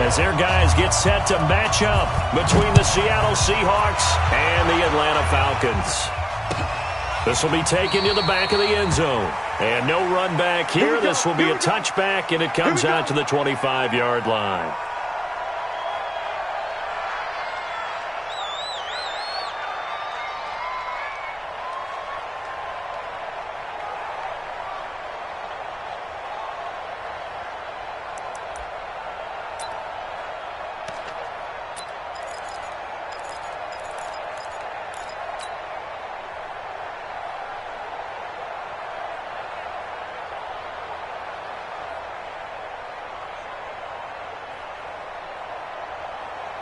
as their guys get set to match up between the Seattle Seahawks and the Atlanta Falcons. This will be taken to the back of the end zone. And no run back here. This will be a touchback, and it comes out to the 25-yard line.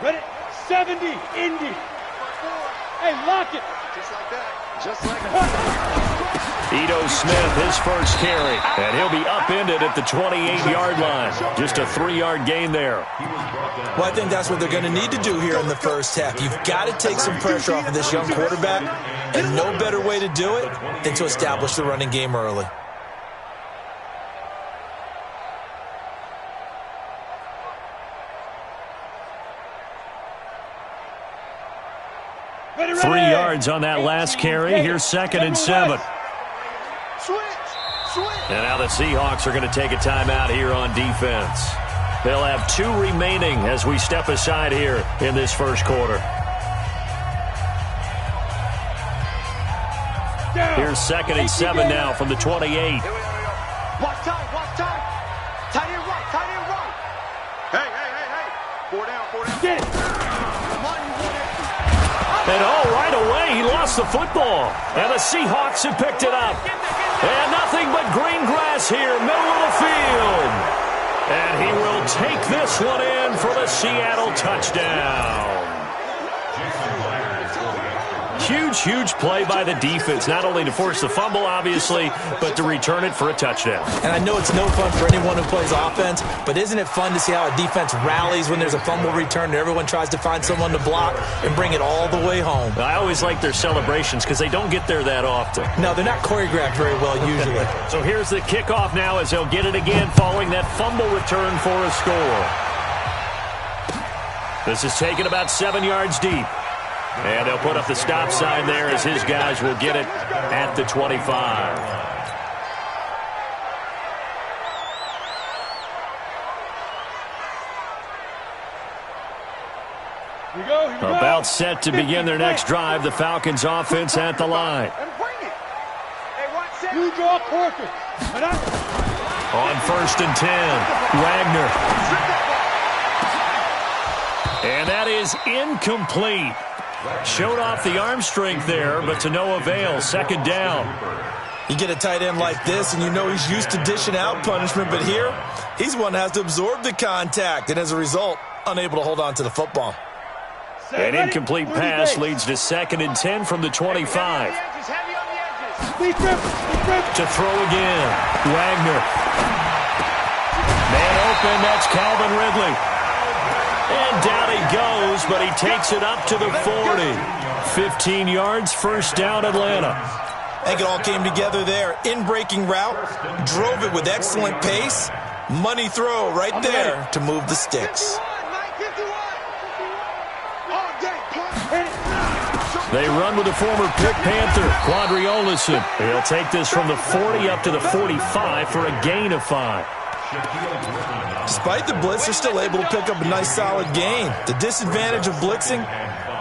Ready? 70, Indy. Hey, lock it. Just like that. Just like that. Ito Smith, his first carry. And he'll be upended at the 28-yard line. Just a 3-yard gain there. Well, I think that's what they're going to need to do here in the first half. You've got to take some pressure off of this young quarterback. And no better way to do it than to establish the running game early. Ready, 3 yards on that last carry. Here's 2nd and 7. And now the Seahawks are going to take a timeout here on defense. They'll have 2 remaining as we step aside here in this first quarter. Here's 2nd and 7 now from the 28. Watch time, watch time. Tight end right, tight end right. Hey. 4 down. Get it. And right away, he lost the football. And the Seahawks have picked it up. And nothing but green grass here, middle of the field. And he will take this one in for the Seattle touchdown. Huge play by the defense, not only to force the fumble, obviously, but to return it for a touchdown. And I know it's no fun for anyone who plays offense, but isn't it fun to see how a defense rallies when there's a fumble return and everyone tries to find someone to block and bring it all the way home? I always like their celebrations because they don't get there that often. No, they're not choreographed very well usually. So here's the kickoff now as they'll get it again following that fumble return for a score. This is taken about 7 yards deep. And they'll put up the stop sign there as his guys will get it at the 25. Here we go. About set to begin their next drive. The Falcons offense at the line. You draw quarter. On 1st and 10, Wagner. And that is incomplete. Showed off the arm strength there, but to no avail. 2nd down. You get a tight end like this, and you know he's used to dishing out punishment, but here, he's one that has to absorb the contact, and as a result, unable to hold on to the football. An incomplete pass leads to 2nd and 10 from the 25. To throw again. Wagner. Man open, that's Calvin Ridley. And down he goes, but he takes it up to the 40. 15 yards, 1st down, Atlanta. I think it all came together there. In-breaking route, drove it with excellent pace. Money throw right there to move the sticks. They run with the former Pitt Panther, Quadri Olison. He'll take this from the 40 up to the 45 for a gain of 5. Despite the blitz, they're still able to pick up a nice solid gain. The disadvantage of blitzing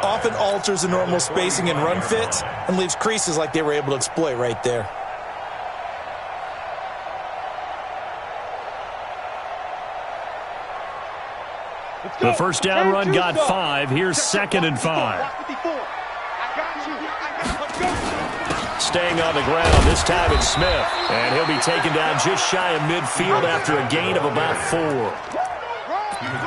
often alters the normal spacing and run fits and leaves creases like they were able to exploit right there. The 1st down run got 5. Here's 2nd and 5. Staying on the ground, this time it's Smith. And he'll be taken down just shy of midfield after a gain of about 4.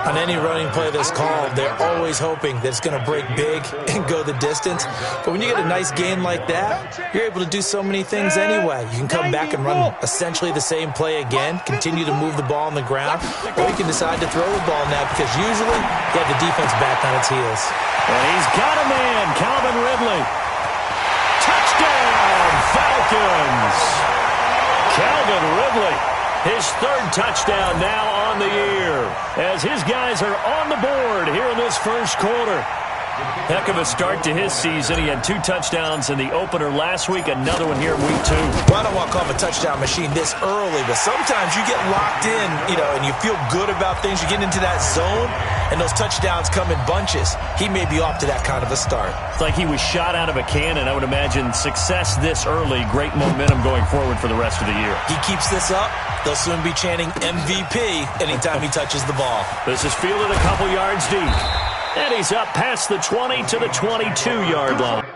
On any running play that's called, they're always hoping that it's going to break big and go the distance. But when you get a nice gain like that, you're able to do so many things anyway. You can come back and run essentially the same play again, continue to move the ball on the ground, or you can decide to throw the ball now because usually you have the defense back on its heels. And he's got a man, Calvin Ridley. Touchdown, Falcons! Calvin Ridley His third touchdown now on the year as his guys are on the board here in this first quarter. Heck of a start to his season. He had 2 touchdowns in the opener last week, another one here in week 2. Well, I don't want to call him a touchdown machine this early, but sometimes you get locked in, and you feel good about things. You get into that zone, and those touchdowns come in bunches. He may be off to that kind of a start. It's like he was shot out of a cannon. I would imagine success this early, great momentum going forward for the rest of the year. He keeps this up, they'll soon be chanting MVP anytime he touches the ball. This is fielded a couple yards deep. And he's up past the 20 to the 22-yard line.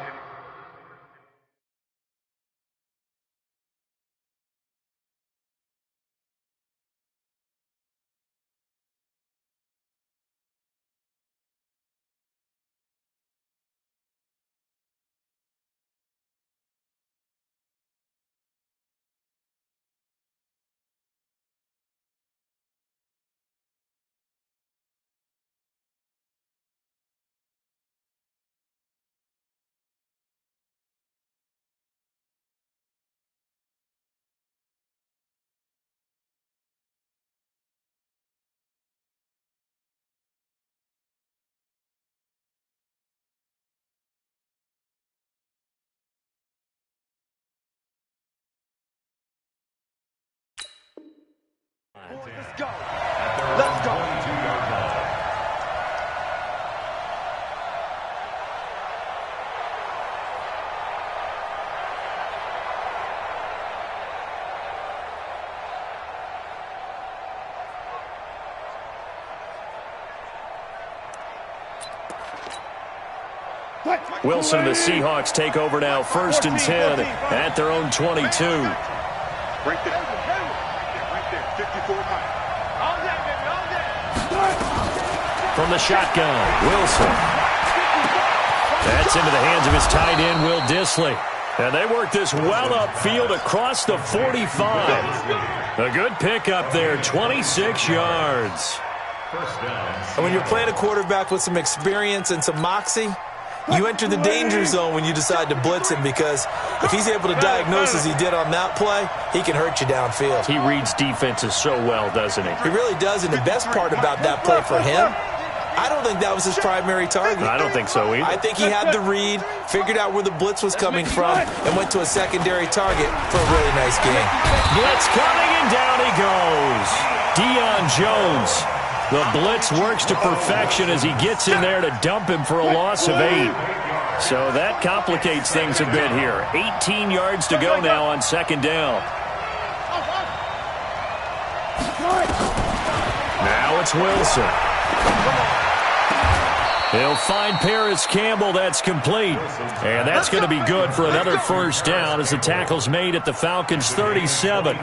Let's go. Let's go. Wilson and the Seahawks take over now, 1st and 10 at their own 22. Right there. Right there. 54 miles. From the shotgun, Wilson. That's into the hands of his tight end, Will Dissly. And they work this well upfield across the 45. A good pickup there, 26 yards. And when you're playing a quarterback with some experience and some moxie, you enter the danger zone when you decide to blitz him, because if he's able to diagnose as he did on that play, he can hurt you downfield. He reads defenses so well, doesn't he? He really does, and the best part about that play for him, I don't think that was his primary target. I don't think so either. I think he had the read, figured out where the blitz was coming from, and went to a secondary target for a really nice game. Blitz coming, and down he goes. Deion Jones. The blitz works to perfection as he gets in there to dump him for a loss of 8. So that complicates things a bit here. 18 yards to go now on 2nd down. Now it's Wilson. He'll find Paris Campbell. That's complete. And that's going to be good for another 1st down as the tackle's made at the Falcons' 37.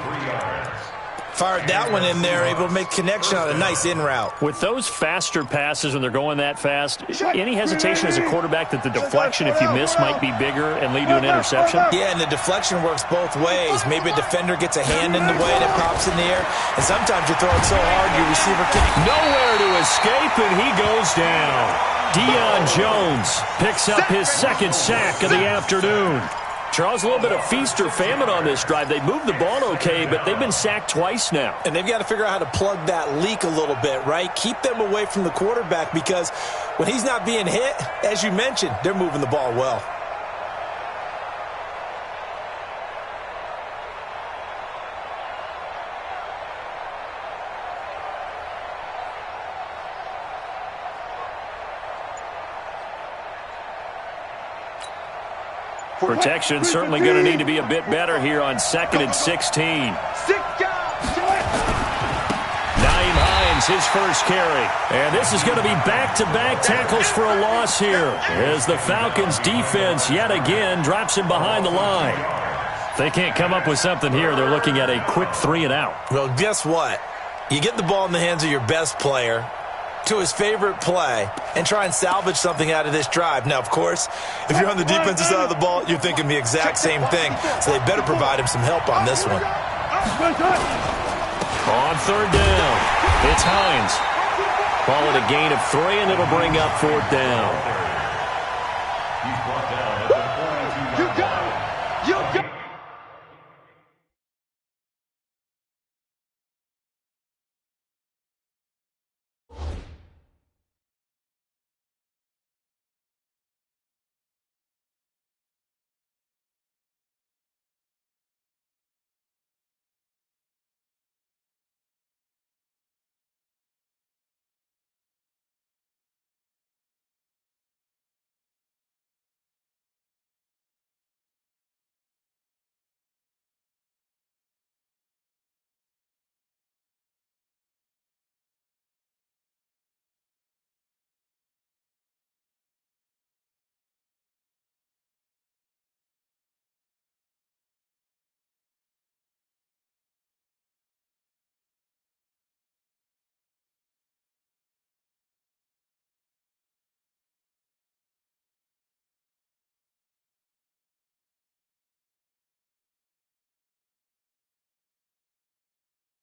Fired that one in there, able to make connection on a nice in route. With those faster passes when they're going that fast, any hesitation as a quarterback that the deflection, if you miss, might be bigger and lead to an interception? Yeah, and the deflection works both ways. Maybe a defender gets a hand in the way and it pops in the air, and sometimes you throw it so hard your receiver can't. Nowhere to escape, and he goes down. Deion Jones picks up his 2nd sack of the afternoon. Charles, a little bit of feast or famine on this drive. They moved the ball okay, but they've been sacked twice now. And they've got to figure out how to plug that leak a little bit, right? Keep them away from the quarterback, because when he's not being hit, as you mentioned, they're moving the ball well. Protection certainly going to need to be a bit better here on 2nd and 16. Nyheim Hines, his first carry. And this is going to be back-to-back tackles for a loss here as the Falcons defense yet again drops him behind the line. If they can't come up with something here, they're looking at a quick 3 and out. Well, guess what? You get the ball in the hands of your best player to his favorite play and try and salvage something out of this drive. Now, of course, if you're on the defensive side of the ball, you're thinking the exact same thing. So they better provide him some help on this one. On 3rd down, it's Hines. Call it a gain of 3, and it'll bring up 4th down.